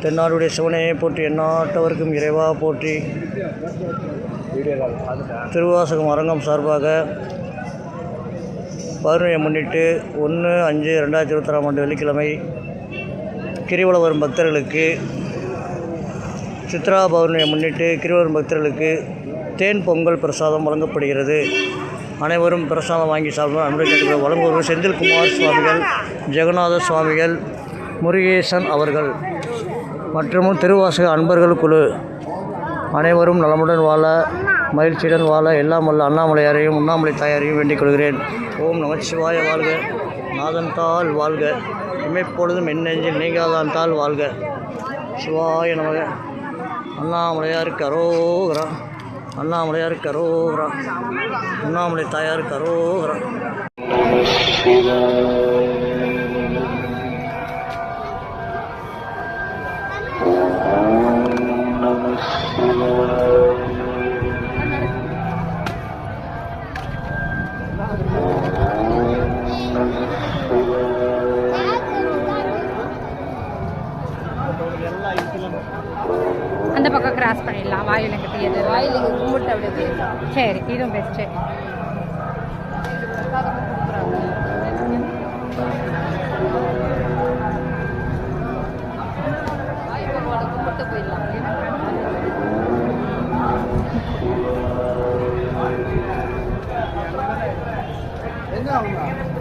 தென்னாடுடைய சிவனையை போற்றி, எந்நாட்டவர்க்கும் இறைவா போற்றி. திருவாசகம் அரங்கம் சார்பாக பௌர்ணமியை முன்னிட்டு 1/5/2021 ஆண்டு வெள்ளிக்கிழமை கிரிவலம் வரும் பக்தர்களுக்கு, சித்ரா பௌர்ணமியை முன்னிட்டு கிரிவலம் பக்தர்களுக்கு தேன் பொங்கல் பிரசாதம் வழங்கப்படுகிறது. அனைவரும் பிரசாதம் வாங்கி சாப்பிடும் அன்பு வழங்குவோர் செந்தில்குமார் சுவாமிகள், ஜெகநாத சுவாமிகள், முருகேசன் அவர்கள் மற்றும் திருவாசக அன்பர்கள் குழு. அனைவரும் நலமுடன் வாழ, மகிழ்ச்சியுடன் வாழ எல்லாம் வல்ல அண்ணாமலையாரையும் உண்ணாமலை தாயாரையும் வேண்டிக் கொள்கிறேன். ஓம் நமச்சிவாய வாழ்க. நாதன் தாள் வாழ்க. இமைப்பொழுதும் எண்ணெஞ்சில் நீங்காதான் தாள் வாழ்க. சிவாய நமக. அண்ணாமலையாருக்கு அரோகரா. அண்ணாமலையாருக்கு அரோகரா. உண்ணாமலை தாயாருக்கு அரோகரா. அந்த பக்கம் கிராஸ் பண்ணிடலாம். வாயிலங்க தெரியாது, வாயிலங்க கும்பிட்டு அப்படியே. சரி, இதுவும் பெஸ்ட்டு. கும்பிட்டு போயிடலாம். என்ன